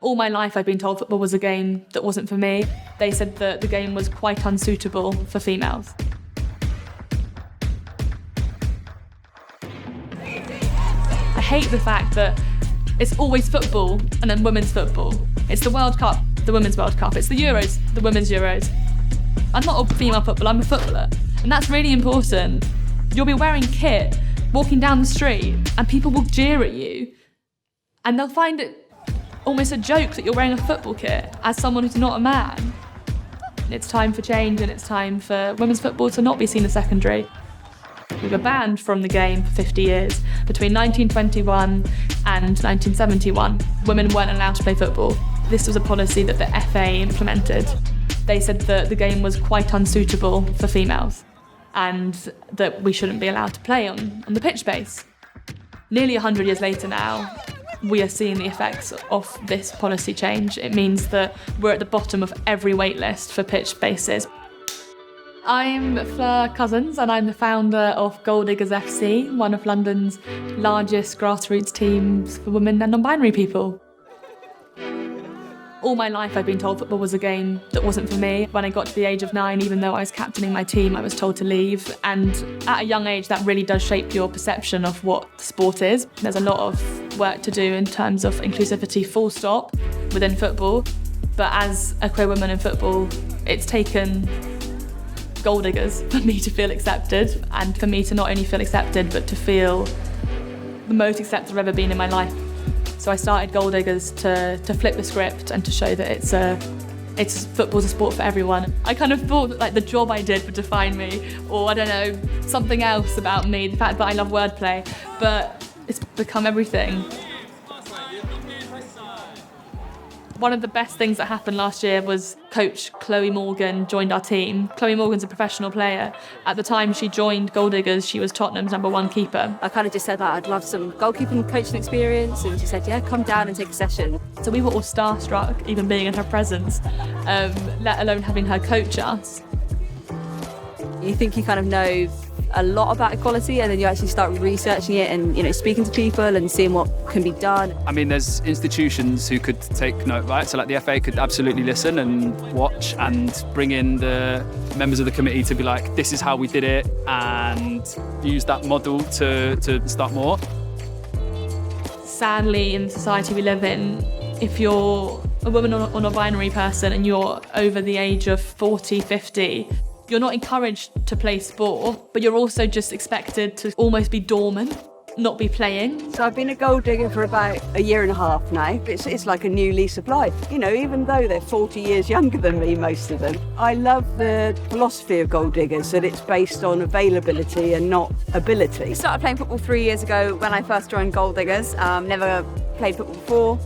All my life I've been told football was a game that wasn't for me. They said that the game was quite unsuitable for females. I hate the fact that it's always football and then women's football. It's the World Cup, the Women's World Cup. It's the Euros, the Women's Euros. I'm not a female footballer, I'm a footballer. And that's really important. You'll be wearing kit, walking down the street, and people will jeer at you. And they'll find it almost a joke that you're wearing a football kit as someone who's not a man. It's time for change, and it's time for women's football to not be seen as secondary. We were banned from the game for 50 years. Between 1921 and 1971, women weren't allowed to play football. This was a policy that the FA implemented. They said that the game was quite unsuitable for females and that we shouldn't be allowed to play on the pitch space. Nearly 100 years later now, we are seeing the effects of this policy change. It means that we're at the bottom of every wait list for pitch spaces. I'm Fleur COUSENS and I'm the founder of Gold Diggers FC, one of London's largest grassroots teams for women and non-binary people. All my life I've been told football was a game that wasn't for me. When I got to the age of 9, even though I was captaining my team, I was told to leave. And at a young age, that really does shape your perception of what the sport is. There's a lot of work to do in terms of inclusivity, full stop, within football. But as a queer woman in football, it's taken gold diggers for me to feel accepted, and for me to not only feel accepted, but to feel the most accepted I've ever been in my life. So I started Gold Diggers to flip the script and to show that it's football's a sport for everyone. I kind of thought that like the job I did would define me, or I don't know, something else about me, the fact that I love wordplay, but it's become everything. One of the best things that happened last year was coach Chloe Morgan joined our team. Chloe Morgan's a professional player. At the time she joined Gold Diggers, she was Tottenham's #1 keeper. I kind of just said that I'd love some goalkeeping coaching experience, and she said, yeah, come down and take a session. So we were all starstruck, even being in her presence, let alone having her coach us. You think you kind of know a lot about equality, and then you actually start researching it and, you know, speaking to people and seeing what can be done. I mean, there's institutions who could take note, right? So like the FA could absolutely listen and watch and bring in the members of the committee to be like, this is how we did it, and use that model to start more. Sadly, in the society we live in, if you're a woman or a binary person and you're over the age of 40, 50, you're not encouraged to play sport, but you're also just expected to almost be dormant, not be playing. So I've been a gold digger for about a year and a half now. It's like a new lease of life. You know, even though they're 40 years younger than me, most of them. I love the philosophy of gold diggers, that it's based on availability and not ability. I started playing football 3 years ago when I first joined Gold Diggers. Never played football before.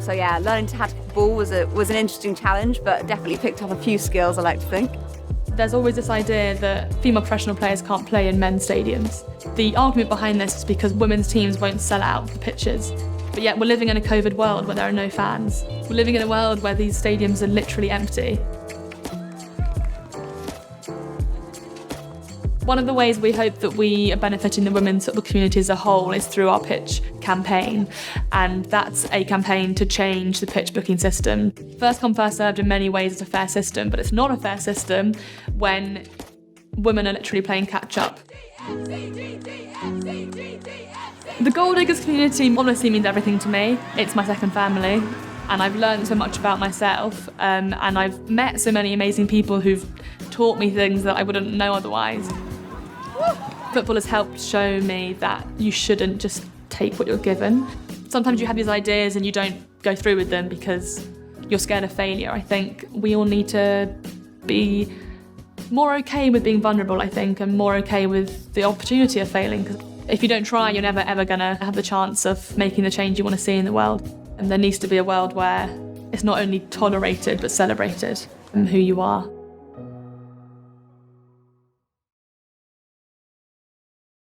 So yeah, learning to have the ball was an interesting challenge, but definitely picked up a few skills, I like to think. There's always this idea that female professional players can't play in men's stadiums. The argument behind this is because women's teams won't sell out the pitches. But yet we're living in a COVID world where there are no fans. We're living in a world where these stadiums are literally empty. One of the ways we hope that we are benefiting the women's football community as a whole is through our pitch campaign, and that's a campaign to change the pitch booking system. First come, first served in many ways is a fair system, but it's not a fair system when women are literally playing catch up. The Gold Diggers community honestly means everything to me. It's my second family, and I've learned so much about myself, and I've met so many amazing people who've taught me things that I wouldn't know otherwise. Football has helped show me that you shouldn't just take what you're given. Sometimes you have these ideas and you don't go through with them because you're scared of failure. I think we all need to be more okay with being vulnerable, I think, and more okay with the opportunity of failing. Because if you don't try, you're never ever gonna have the chance of making the change you want to see in the world. And there needs to be a world where it's not only tolerated but celebrated who you are.